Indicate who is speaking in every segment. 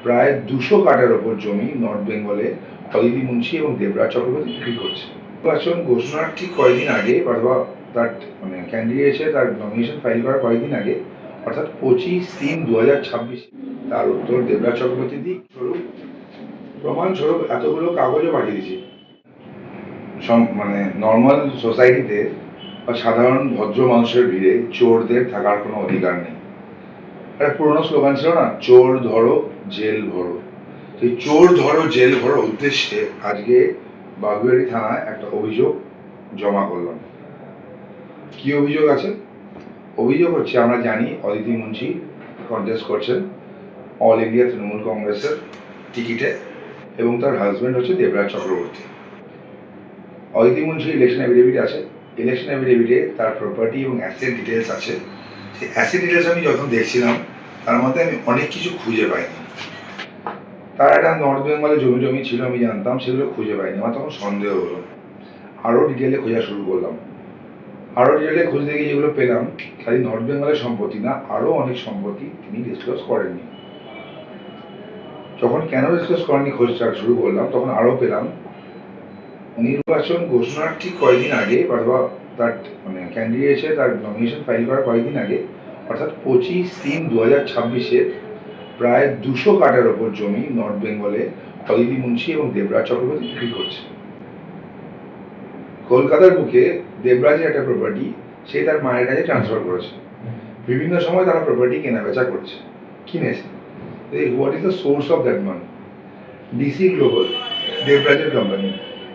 Speaker 1: প্রায় 200 কাঠার ওপর জমি নর্থ বেঙ্গলে অদিতি মুন্সি এবং দেবরাজ চক্রবর্তী বিক্রি করছে। নির্বাচন ঘোষণার ঠিক কয়েকদিন আগে অথবা তার ক্যান্ডিডেটে তার নমিনেশন ফাইল করার কয়েকদিন আগে, অর্থাৎ 25/3/2026, তার উত্তর দেবরাজ চক্রবর্তী দিক স্বরূপ প্রমাণস্বরূপ এতগুলো কাগজও পাঠিয়ে দিয়েছি। নর্মাল সোসাইটিতে বা সাধারণ ভদ্র মানুষের ভিড়ে চোরদের থাকার কোনো অধিকার নেই। একটা পুরোনো স্লোগান ছিল না, চোর ধরো জেল ভরো। সেই চোর ধরো জেল ভরো উদ্দেশ্যে আজকে বাগুইআটি থানায় একটা অভিযোগ জমা করলাম। কি অভিযোগ আছে? অভিযোগ হচ্ছে, আমরা জানি অদিতি মুন্সি কন্টেস্ট করছেন অল ইন্ডিয়া তৃণমূল কংগ্রেসের টিকিটে এবং তার হাজব্যান্ড হচ্ছে দেবরাজ চক্রবর্তী। অদিতি মুন্সির ইলেকশন অ্যাফিডেভিট আছে। ইলেকশন অ্যাফিডেভিটে তার প্রপার্টি এবং অ্যাসেট ডিটেলস আছে। সেই অ্যাসেট ডিটেলস আমি যখন দেখছিলাম তার মধ্যে আমি অনেক কিছু খুঁজে পাইনি। তার একটা নর্থ বেঙ্গলে জমি ছিল, আমি জানতাম, সেগুলো খুঁজে পাইনি। আমার তখন সন্দেহ হলো, আরও ডিটেলে খোঁজা শুরু করলাম। আরও ডিটেলে খুঁজতে গিয়ে যেগুলো পেলাম, খালি নর্থ বেঙ্গলের সম্পত্তি না, আরও অনেক সম্পত্তি তিনি ডিসক্লোজ করেননি। যখন কেন ডিসক্লোজ করেননি খোঁজটা শুরু করলাম, তখন আরও পেলাম নির্বাচন ঘোষণার ঠিক কয়েকদিন আগে অথবা তার ক্যান্ডিডেটে তার নমিনেশন ফাইল করার কয়েকদিন আগে, অর্থাৎ 25/3/2026, প্রায় 200 কাঠার ওপর জমি নর্থ বেঙ্গলে অদিতি মুন্সি এবং দেবরাজ চক্রবর্তী বিক্রি করছে। কলকাতার বুকে দেবরাজের একটা প্রপার্টি সে তার মায়ের কাছে ট্রান্সফার করেছে। বিভিন্ন সময় তারা প্রপার্টি কেনা বেচা করেছে, কিনেছে। What is the source of that money? DC global, দেবরাজের কোম্পানি।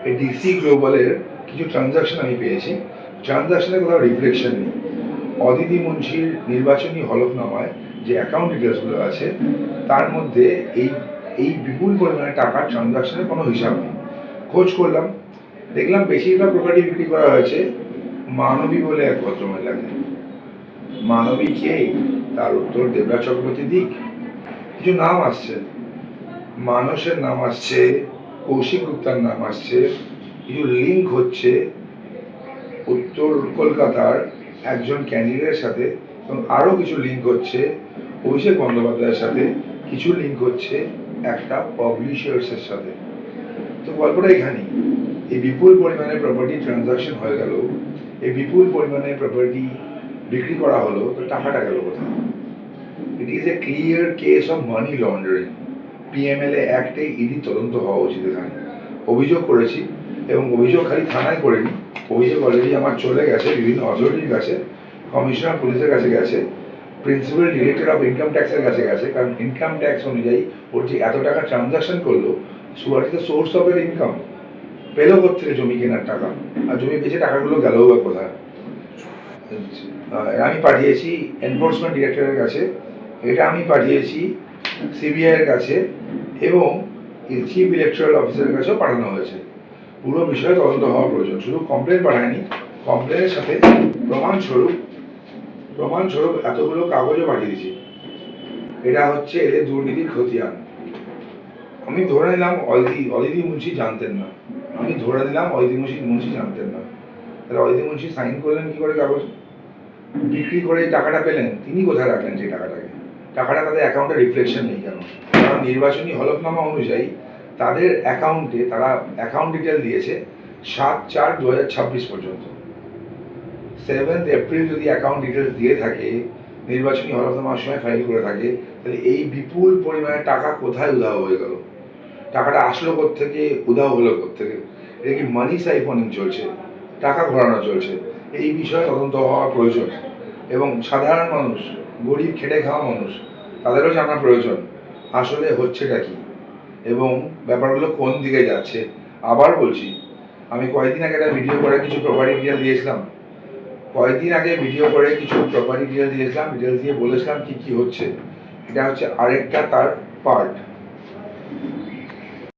Speaker 1: এই ডিসি গ্লোবালের কিছু ট্রানজাকশন আমি পেয়েছি। ট্রানজাকশনের কোথাও রিফ্লেকশন নেই। অদিতি মুন্সির নির্বাচনী হলফনামায় যে অ্যাকাউন্ট ডিটেলসগুলো আছে তার মধ্যে এই বিপুল পরিমাণে টাকার ট্রানজাকশনের কোনো হিসাব নেই। খোঁজ করলাম, দেখলাম বেশিরভাগ প্রপার্টি বিক্রি করা হয়েছে মানবী বলে এক ভদ্রমহিলাকে। মানবী কে? তার উত্তর দেবরাজ চক্রবর্তী দিক। কিছু নাম আসছে, মানসের নাম আসছে, কৌশিক গুপ্তার নাম আসছে, কিছু লিঙ্ক হচ্ছে উত্তর কলকাতার একজন ক্যান্ডিডেটের সাথে, এবং আরও কিছু লিঙ্ক হচ্ছে অভিষেক বন্দ্যোপাধ্যায়ের সাথে, কিছু লিঙ্ক হচ্ছে একটা পাবলিশার্সের সাথে। তো গল্পটা এখানেই। এই বিপুল পরিমাণে প্রপার্টি ট্রানজাকশন হয়ে গেল, এই বিপুল পরিমাণে প্রপার্টি বিক্রি করা হলো, তো টাকাটা গেল কোথায়? It is a clear case of money laundering. PMLA অ্যাক্টে ইডি তদন্ত হওয়া উচিত এখানে। অভিযোগ করেছি, এবং অভিযোগ খালি থানায় করিনি, অভিযোগ অলরেডি আমার চলে গেছে বিভিন্ন অথরিটির কাছে, কমিশনার পুলিশের কাছে গেছে, প্রিন্সিপাল ডিরেক্টর অফ ইনকাম ট্যাক্সের কাছে গেছে। কারণ ইনকাম ট্যাক্স অনুযায়ী ওর যে এত টাকা ট্রানজাকশন করলো, what is the source of এর ইনকাম? পেলো কোথেকে জমি কেনার টাকা? আর জমি বেচে টাকাগুলো গেল বা কোথায়? আমি পাঠিয়েছি এনফোর্সমেন্ট ডিরেক্টরের কাছে, এটা আমি পাঠিয়েছি সিবিআইয়ের কাছে, এবং চিফ ইলেকট্রাল অফিসারের কাছেও পাঠানো হয়েছে। পুরো বিষয়ে তদন্ত হওয়া প্রয়োজন। শুধু কমপ্লেন পাঠায়নি, কমপ্লেনের সাথে প্রমাণস্বরূপ এতগুলো কাগজও পাঠিয়ে দিয়েছি। এটা হচ্ছে এদের দুর্নীতির খতিয়ান। আমি ধরে নিলাম অদিতি মুন্সি জানতেন না, তাহলে অদিতি মুন্সি সাইন করলেন কি করে কাগজ? বিক্রি করে টাকাটা পেলেন, তিনি কোথায় রাখলেন সেই টাকাটাকে? টাকাটা তাদের অ্যাকাউন্টে রিফ্লেকশন নেই কেন? কারণ নির্বাচনী হলফনামা অনুযায়ী তাদের অ্যাকাউন্টে তারা অ্যাকাউন্ট ডিটেল দিয়েছে 7/4/2026 পর্যন্ত। 7th এপ্রিল যদি অ্যাকাউন্ট ডিটেলস দিয়ে থাকে, নির্বাচনী হলফনামার সময় ফাইল করে থাকে, তাহলে এই বিপুল পরিমাণে টাকা কোথায় উধাও হয়ে গেল? টাকাটা আসলো কোত্থেকে, উধাও হলো কোত্থেকে? এটা কি মানি সাইফনিং চলছে, টাকা ঘোরানো চলছে? এই বিষয়ে তদন্ত হওয়া প্রয়োজন, এবং সাধারণ মানুষ, গরিব খেটে খাওয়া মানুষ, তাদেরও জানা প্রয়োজন আসলে হচ্ছেটা কি এবং ব্যাপারগুলো কোন দিকে যাচ্ছে। আবার বলছি, আমি কয়েকদিন আগে একটা ভিডিও করে কিছু প্রপার্টি ডিটেল দিয়েছিলাম, ডিটেলস দিয়ে বলেছিলাম কি কি হচ্ছে। এটা হচ্ছে আরেকটা তার পার্ট।